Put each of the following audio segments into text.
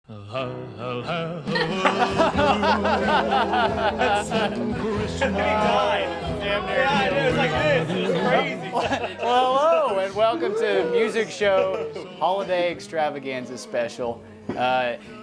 Hello, and welcome to Music Show Holiday Extravaganza Special.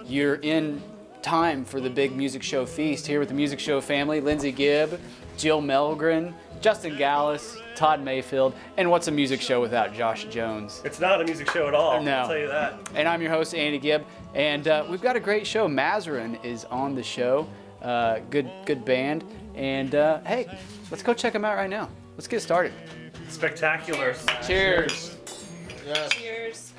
You're in time for the big Music Show feast here with the Music Show family, Lindsay Gibb, Jill Melgren, Justin Gallus, Todd Mayfield, and what's a music show without Josh Jones? It's not a music show at all, No. I'll tell you that. And I'm your host, Andy Gibb, and we've got a great show. Mazarin is on the show, good band, and hey, let's go check them out right now. Let's get started. Spectacular. Cheers. Yeah. Cheers.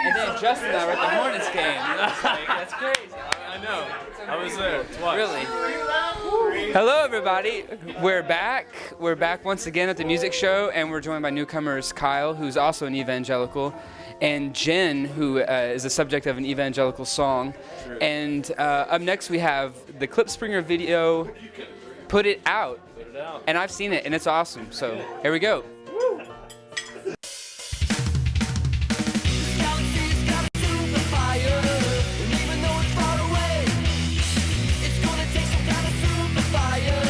And then Justin and I were at the Hornets game. That's crazy. I know. I was there twice. Really? Hello, everybody. We're back. We're back once again at the music show, and we're joined by newcomers Kyle, who's also an evangelical, and Jen, who is the subject of an evangelical song. True. And up next, we have the Klipspringer video, Put It Out. Put it out. And I've seen it, and it's awesome. So here we go. It's gonna take some kind of super flyer.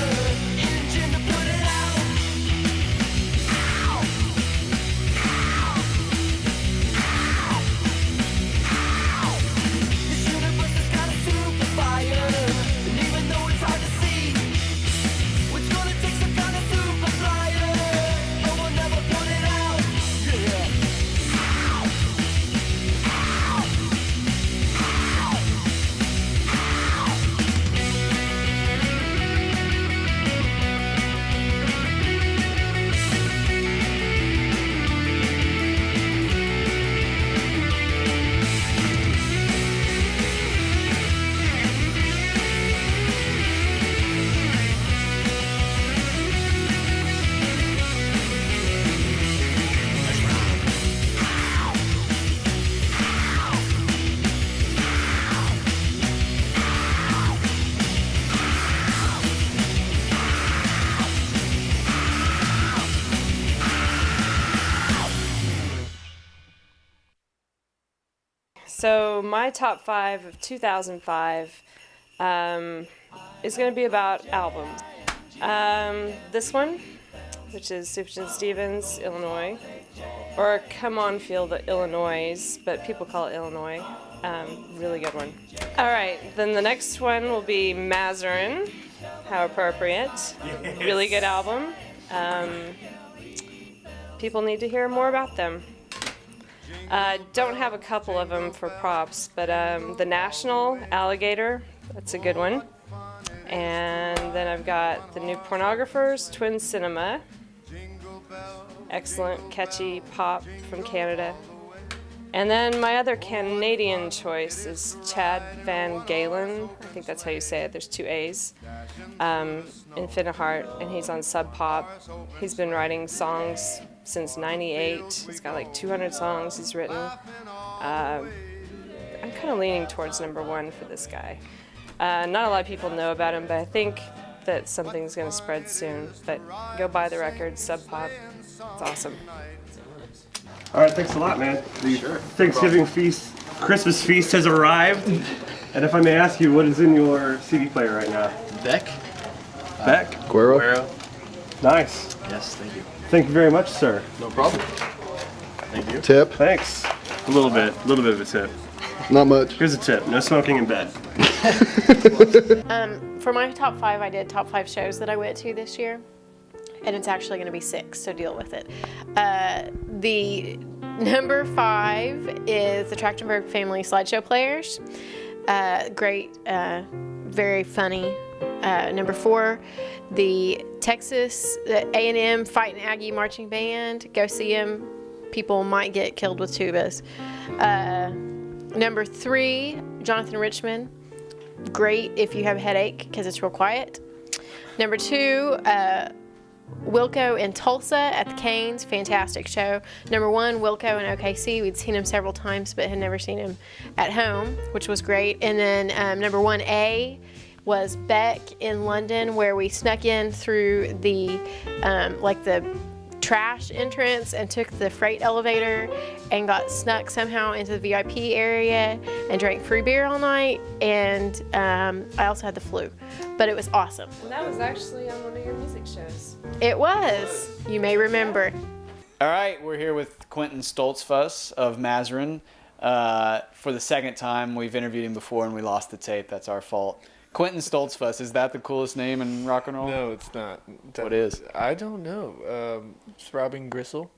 So my top 5 of 2005 is going to be about albums. This one, which is Superton Stevens, Illinois, or Come On Feel the Illinois, but people call it Illinois. Really good one. All right, then the next one will be Mazarin. How appropriate. Yes. Really good album. People need to hear more about them. Don't have a couple of them for props, but The National, Alligator, that's a good one. And then I've got The New Pornographers, Twin Cinema. Excellent, catchy pop from Canada. And then my other Canadian choice is Chad Van Galen. I think that's how you say it. There's 2 A's. Infinite Heart, and he's on Sub Pop. He's been writing songs since '98. He's got like 200 songs he's written. I'm kind of leaning towards number 1 for this guy. Not a lot of people know about him, but I think that something's going to spread soon. But go buy the record, Sub Pop. It's awesome. All right, thanks a lot, man. The Thanksgiving feast, Christmas feast has arrived. And if I may ask you, what is in your CD player right now? Beck. Beck? Guero. Nice. Yes, thank you. Thank you very much, sir. No problem. Thank you. Tip? Thanks. A little bit of a tip. Not much. Here's a tip, no smoking in bed. For my top 5, I did top 5 shows that I went to this year. And it's actually going to be 6, so deal with it. The number 5 is the Trachtenberg Family Slideshow Players. Great, very funny. Number 4, the Texas A&M Fighting Aggie Marching Band. Go see them. People might get killed with tubas. Number 3, Jonathan Richman. Great if you have a headache because it's real quiet. Number 2, Wilco in Tulsa at the Canes, fantastic show. Number 1, Wilco in OKC. We'd seen him several times but had never seen him at home, which was great. And then number 1A was Beck in London, where we snuck in through the the trash entrance and took the freight elevator and got snuck somehow into the VIP area and drank free beer all night. And I also had the flu, but it was awesome. And that was actually on one of your music shows. It was. You may remember. All right, we're here with Quentin Stoltzfus of Mazarin. For the second time, we've interviewed him before and we lost the tape. That's our fault. Quentin Stoltzfus, is that the coolest name in rock and roll? No, it's not. What is? I don't know. It's Robin Gristle.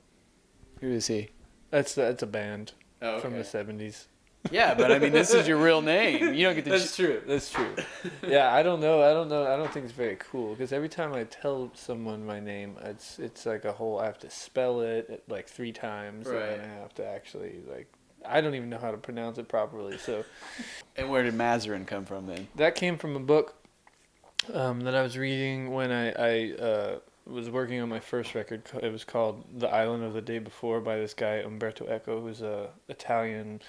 Who is he? That's a band Okay. from the 70s. Yeah, but I mean, this is your real name. You don't get to. That's true. That's true. Yeah, I don't know. I don't think it's very cool because every time I tell someone my name, it's like a whole. I have to spell it like 3 times, Right. and I have to actually like. I don't even know how to pronounce it properly. So. And where did Mazarin come from then? That came from a book that I was reading when I was working on my first record. It was called The Island of the Day Before by this guy, Umberto Eco, who's a Italian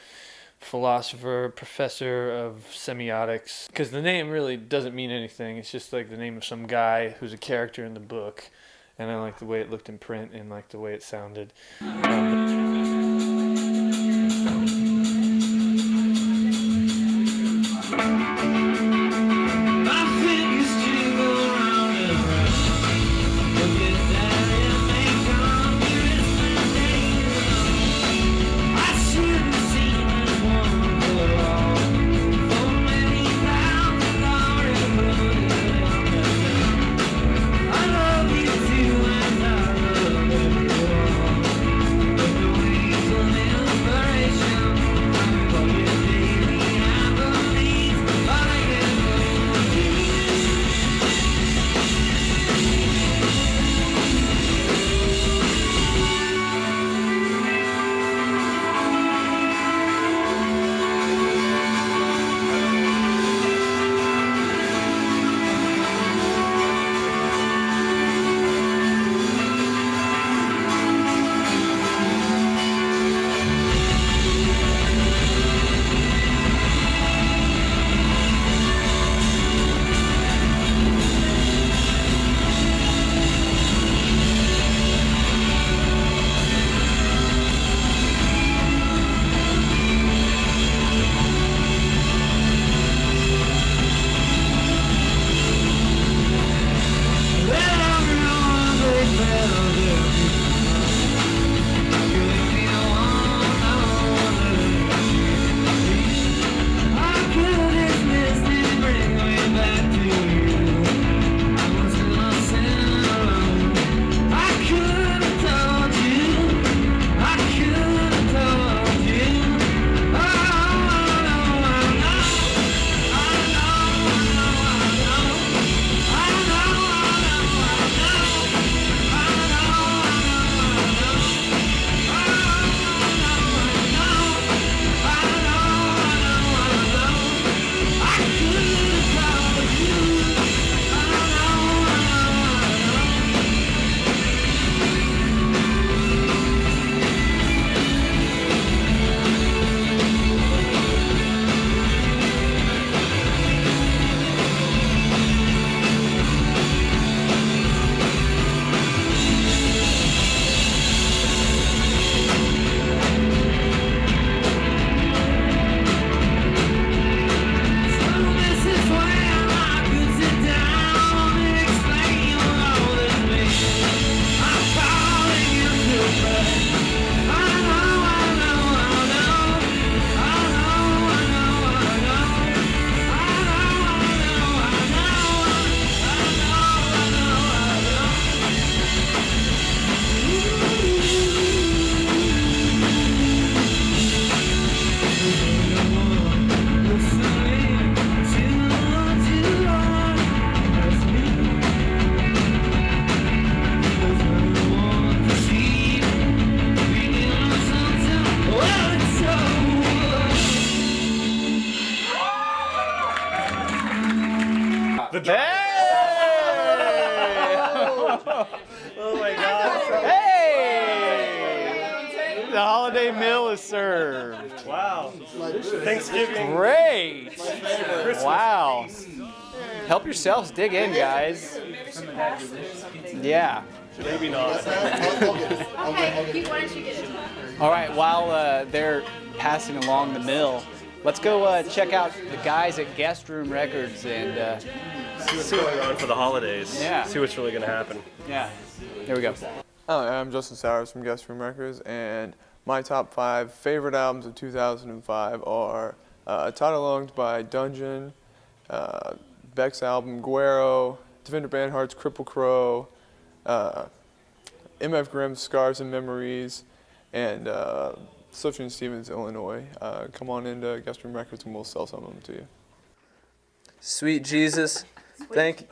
philosopher, professor of semiotics. Because the name really doesn't mean anything. It's just like the name of some guy who's a character in the book. And I like the way it looked in print and like the way it sounded. the drum. Oh my God. Hey! The holiday meal is served. Wow. Thanksgiving. Great. Wow. Help yourselves dig in, guys. Yeah. Maybe not. Okay, why don't you get it? All right, while they're passing along the mill, let's go check out the guys at Guestroom Records and See what's going on for the holidays. Yeah. See what's really going to happen. yeah, there we go. Hi, I'm Justin Sowers from Guestroom Records, and my top 5 favorite albums of 2005 are Taught Along by Dungeon, Beck's album Guero, Devendra Banhart's Cripple Crow, MF Grimm's Scars and Memories, and Slipstream and Stevens, Illinois. Come on into Guestroom Records and we'll sell some of them to you. Sweet Jesus, thank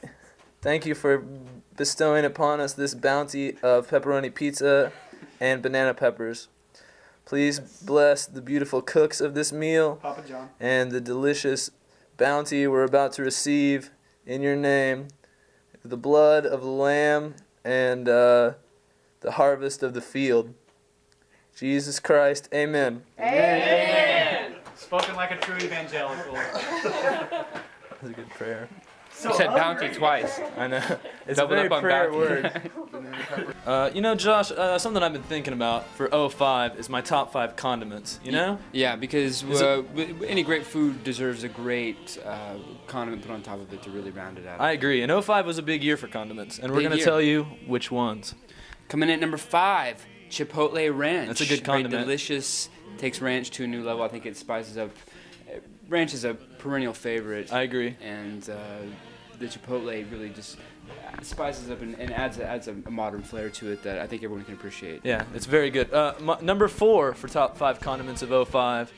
you for bestowing upon us this bounty of pepperoni pizza and banana peppers. Please bless the beautiful cooks of this meal and the delicious bounty we're about to receive in your name, the blood of the lamb and the harvest of the field. Jesus Christ, amen. Amen. Spoken like a true evangelical. That's a good prayer. You said bounty twice. I know. It's Doubled a very up on prayer bounty. word. You know, Josh, something I've been thinking about for 05 is my top 5 condiments, you know? Yeah, because any great food deserves a great condiment put on top of it to really round it out. I agree. And 05 was a big year for condiments, and we're Big going to year. tell you which ones. Coming in at number 5, Chipotle Ranch. That's a good Very condiment. delicious. Takes ranch to a new level. I think it spices up. Ranch is a perennial favorite. I agree. And the Chipotle really just spices up and adds a modern flair to it that I think everyone can appreciate. Yeah, it's very good. Number 4 for top 5 condiments of 05.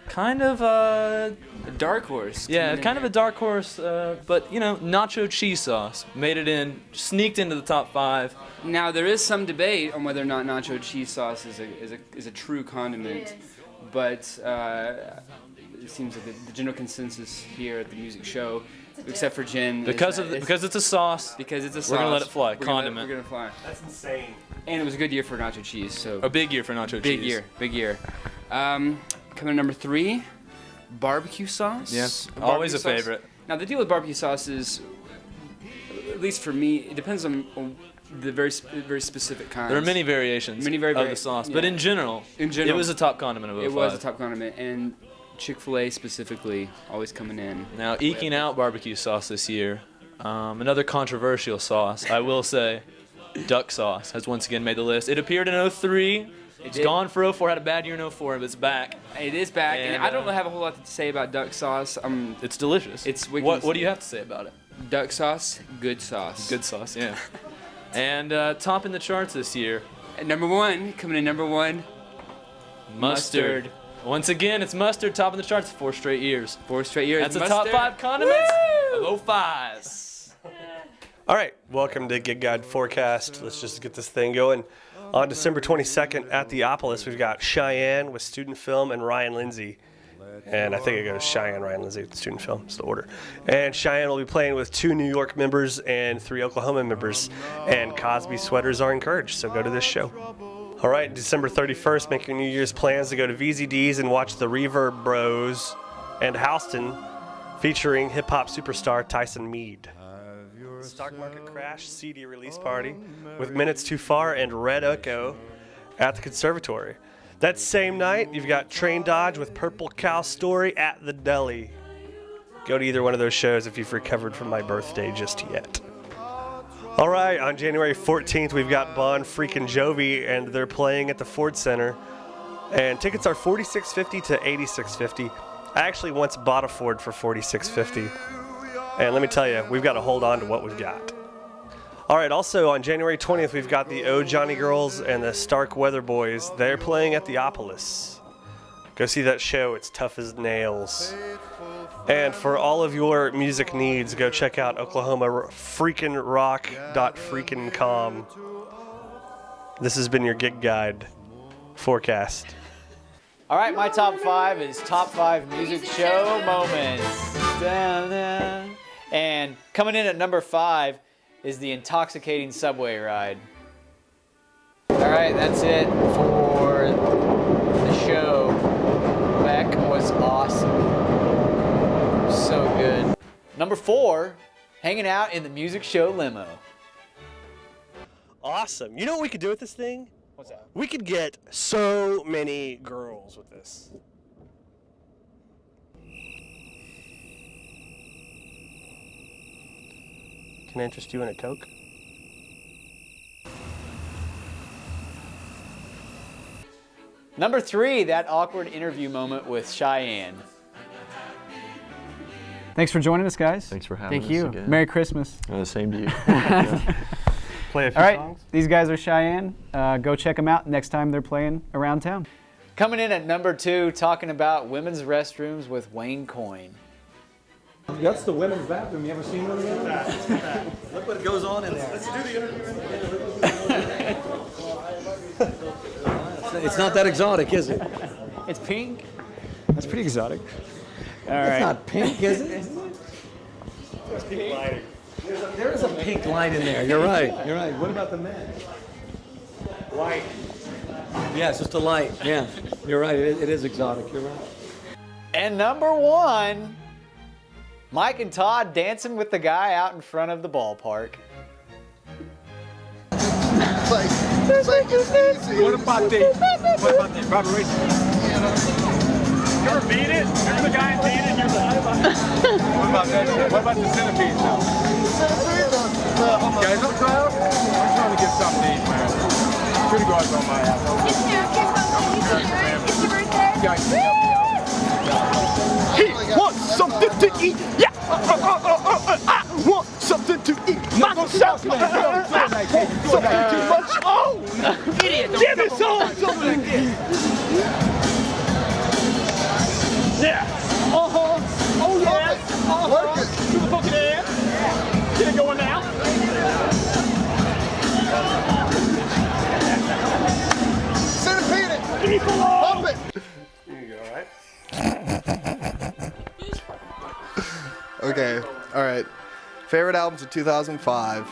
Kind of A dark horse. yeah, coming in kind of there. a dark horse, but you know, nacho cheese sauce made it in, sneaked into the top 5. Now there is some debate on whether or not nacho cheese sauce is a true condiment, but it seems like the general consensus here at the music show, except for Jen, Because is that because it's a sauce. because it's a sauce. We're gonna let it fly. We're Condiment. We're gonna fly. That's insane. And it was a good year for nacho cheese, so A big year for nacho big cheese. big year. Coming in number 3, barbecue sauce. Yes, Barbecue always a sauce. favorite. Now the deal with barbecue sauce is, at least for me, it depends on the very specific kinds. There are many variations of the sauce, but yeah. in general, it was a top condiment of 05. It was a top condiment, and Chick-fil-A specifically always coming in. Now, eking out barbecue sauce this year, another controversial sauce, I will say, duck sauce has once again made the list. It appeared in 03. It's gone for 04. Had a bad year in 04, but it's back. It is back, and I don't And, have a whole lot to say about duck sauce. It's delicious. It's what do you have to say about it? Duck sauce, good sauce. Good sauce, yeah. And topping the charts this year, At number 1, coming in number 1, mustard. Once again, it's mustard topping the charts 4 straight years. 4 straight years. That's the Mustard. top 5 condiments of 05. All right, welcome to Gig Guide Forecast. Let's just get this thing going. On December 22nd at the Opolis, we've got Cheyenne with Student Film and Ryan Lindsay. And I think it goes Cheyenne, Ryan Lindsay with Student Film. It's the order. And Cheyenne will be playing with 2 New York members and 3 Oklahoma members. And Cosby sweaters are encouraged, so go to this show. All right, December 31st, make your New Year's plans to go to VZD's and watch the Reverb Bros and Houston featuring hip-hop superstar Tyson Mead. Stock Market Crash CD release party with Minutes Too Far and Red Echo at the Conservatory. That same night, you've got Train Dodge with Purple Cow Story at the Deli. Go to either one of those shows if you've recovered from my birthday just yet. All right, on January 14th, we've got Bon Freakin' Jovi, and they're playing at the Ford Center. And tickets are $46.50 to $86.50. I actually once bought a Ford for $46.50. And let me tell you, we've got to hold on to what we've got. All right, also on January 20th, we've got the Oh Johnny Girls and the Stark Weather Boys. They're playing at the Opolis. Go see that show. It's tough as nails. And for all of your music needs, go check out OklahomaFreakinRock.freakin.com. This has been your Gig Guide Forecast. All right, my top 5 is top 5 music show moments. Da-da. And coming in at number 5 is the intoxicating subway ride. All right, that's it for the show. Beck was awesome. So good. Number 4, hanging out in the music show limo. Awesome. You know what we could do with this thing? What's that? We could get so many girls with this. Can I interest you in a Coke? Number 3, that awkward interview moment with Cheyenne. Thanks for joining us, guys. Thanks for having us. Thank you. Again. Merry Christmas. Same to you. Play a few All right, songs. these guys are Cheyenne. Go check them out next time they're playing around town. Coming in at number 2, talking about women's restrooms with Wayne Coyne. That's the women's bathroom. You ever seen one of those? Look what goes on in there. Let's do the interview. It's not that exotic, is it? It's pink. That's pretty exotic. All right. It's not pink, is it? There's pink lighting. There is a pink light in there. You're right. You're right. What about the men? Light. Yeah, it's just a light. Yeah, you're right. It is exotic. You're right. And number 1, Mike and Todd dancing with the guy out in front of the ballpark. What about the vibration? You ever beat it? You're the guy beat it, you're the What about that shit? What about the centipede now? Guys, I'm trying to get something to eat, man. Pretty guards on my ass. It's your birthday. Guys, help me out. He wants something to eat. Yeah. I want something to eat. Myself. Something too much. Oh, idiot! Give me something to eat. Yeah. Oh yeah. Work it. Do the book there. Get it going now. Centipede it. People Pump it. There you go. All right. Okay, all right. Favorite albums of 2005.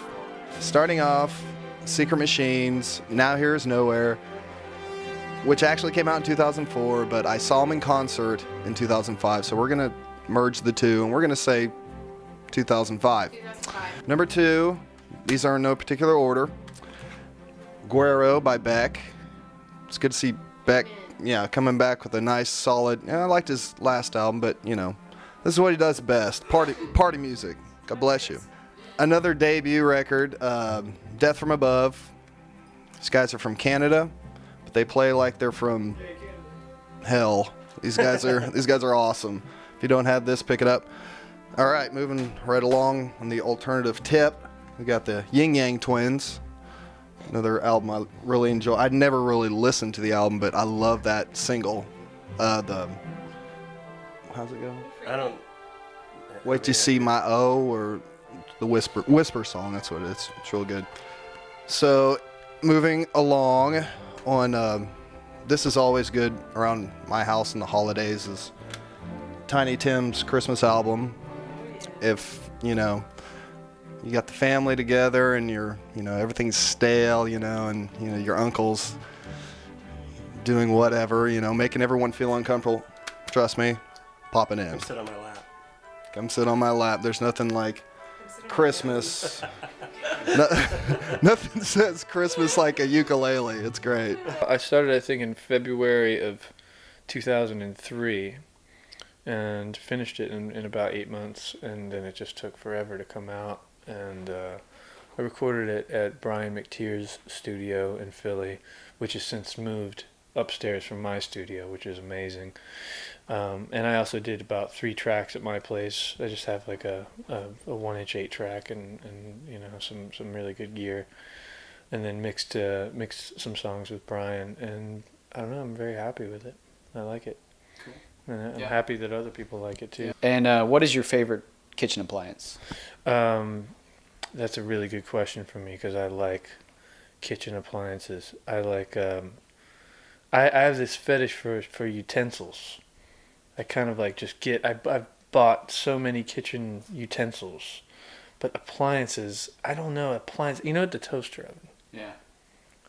Starting off, Secret Machines, Now Here's Nowhere, which actually came out in 2004, but I saw them in concert in 2005, so we're going to merge the two, and we're going to say 2005. Number 2, these are in no particular order. Guero by Beck. It's good to see Beck, coming back with a nice, solid. I liked his last album, but this is what he does best. Party music. God bless you. Another debut record, Death from Above. These guys are from Canada, but they play like they're from hell. These guys are awesome. If you don't have this, pick it up. All right, moving right along on the alternative tip, we got the Yin Yang Twins. Another album I really enjoy. I'd never really listened to the album, but I love that single. How's it go? I don't. Wait to see my O, or the whisper song. That's what it is. It's real good. So, moving along on, this is always good around my house in the holidays, is Tiny Tim's Christmas album. If you got the family together and everything's stale, and your uncle's doing whatever, making everyone feel uncomfortable. Trust me, pop it in. Come sit on my lap. Come sit on my lap. There's nothing like Christmas. Nothing says Christmas like a ukulele. It's great. I started, I think, in February of 2003 and finished it in about 8 months, and then it just took forever to come out. And I recorded it at Brian McTeer's studio in Philly, which has since moved upstairs from my studio, which is amazing. And I also did about 3 tracks at my place. I just have like a 1-inch 8-track and some really good gear, and then mixed some songs with Brian. And I don't know, I'm very happy with it. I like it. Cool. And I'm happy that other people like it too. And what is your favorite kitchen appliance? That's a really good question for me, because I like kitchen appliances. I like I have this fetish for utensils. I kind of like just I bought so many kitchen utensils, but appliances, I don't know, you know, the toaster oven. Yeah.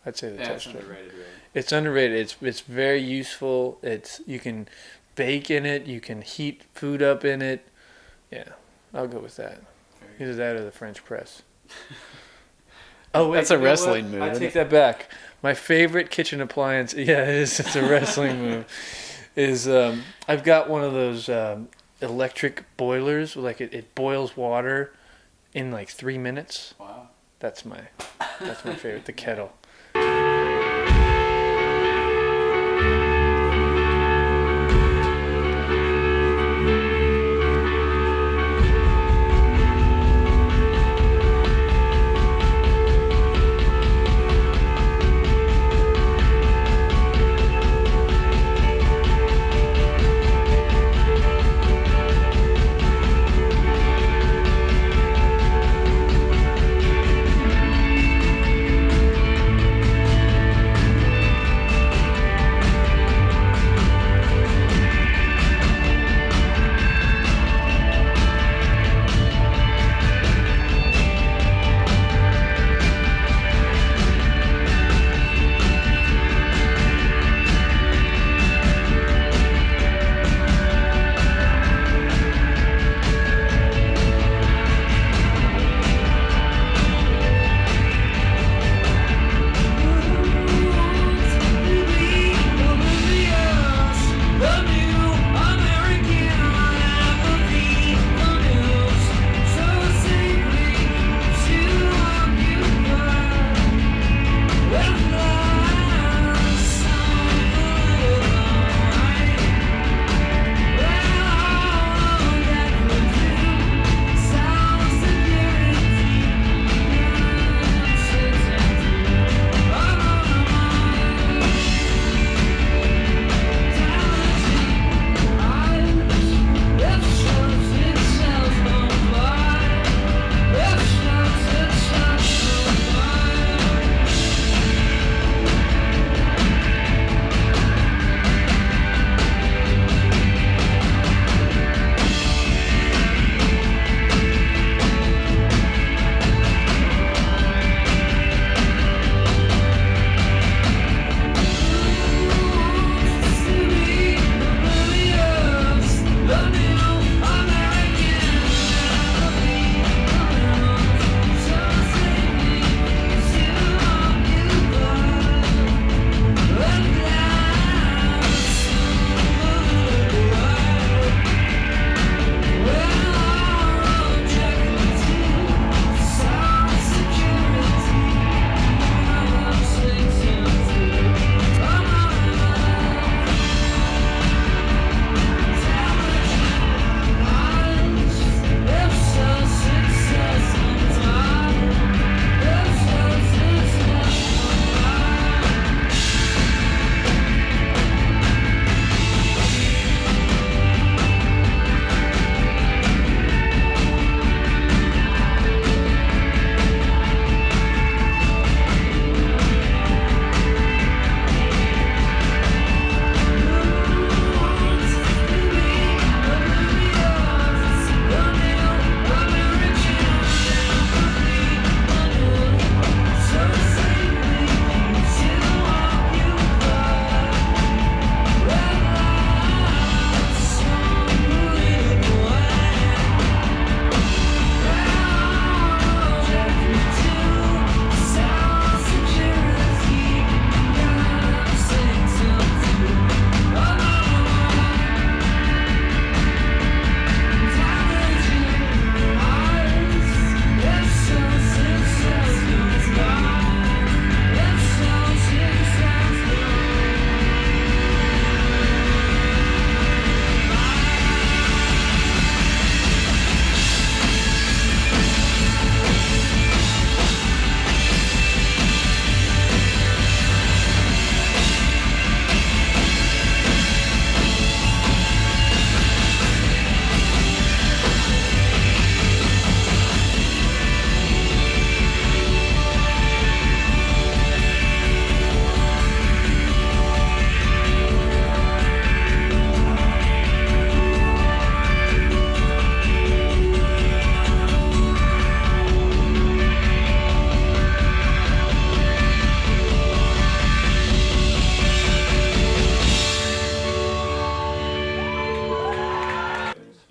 I'd say the It's toaster oven. underrated, really. It's underrated. It's very useful. You can bake in it. You can heat food up in it. Yeah, I'll go with that. Either that or the French press. Oh wait, That's a you know wrestling what? move, I isn't take it? that back. My favorite kitchen appliance. Yeah, it is. It's a wrestling move. Is I've got one of those electric boilers. Like it boils water in like 3 minutes. Wow. That's my favorite. The kettle.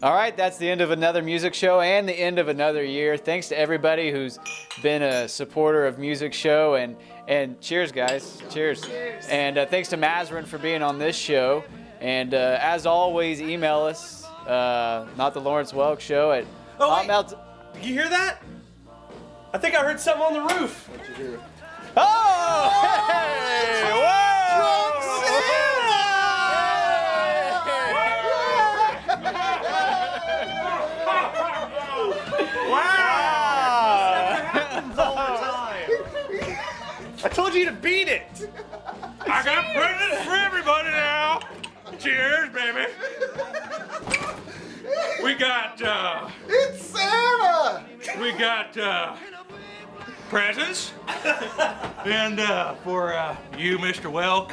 All right, that's the end of another music show and the end of another year. Thanks to everybody who's been a supporter of Music Show, and cheers, guys. Cheers. And thanks to Mazarin for being on this show. And as always, email us, not the Lawrence Welk Show at Did you hear that? I think I heard something on the roof. What'd you hear? Oh! Hey! Whoa! I told you to beat it. I got presents for everybody now. Cheers, baby. We got, It's Santa! we got, presents. And, for, you, Mr. Welk.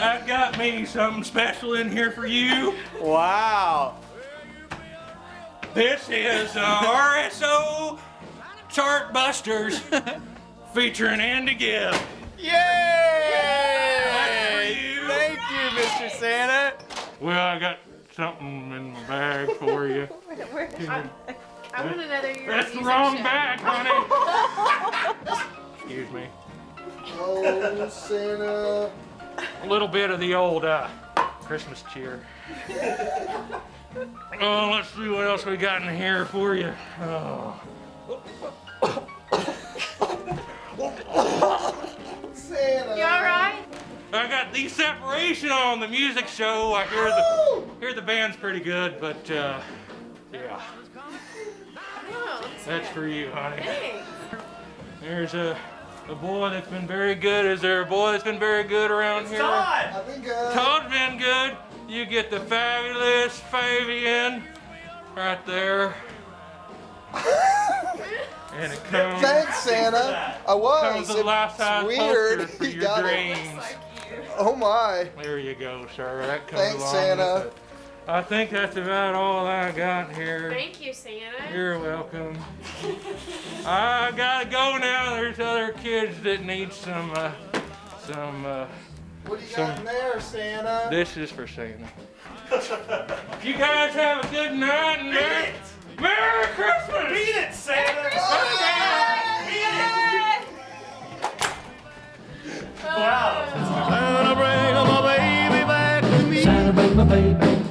I've got me something special in here for you. Wow. This is RSO Chart Busters featuring Andy Gibb. Yay! That's for you. Thank you, Mr. Santa. Well, I got something in my bag for you. I want another year. That's the wrong bag, honey. Excuse me. Oh, Santa. A little bit of the old Christmas cheer. Oh, let's see what else we got in here for you. Oh. Santa. You alright? I got the separation on the music show. I hear the band's pretty good, but yeah. That's for you, honey. There's a boy that's been very good. Is there a boy that's been very good around here? I've been good. Todd's been good. You get the fabulous Fabian right there. And it comes. Thanks, Santa. I was. Comes with a life-size It's poster weird. for You your got dreams. Oh my. There you go, sir. That comes Thanks, along Santa. with it. I think that's about all I got here. Thank you, Santa. You're welcome. I gotta go now. There's other kids that need some. What do you got in there, Santa? This is for Santa. You guys have a good night and Merry Christmas! Beat it, Santa! Santa, bring my baby back to me. Santa, bring my baby.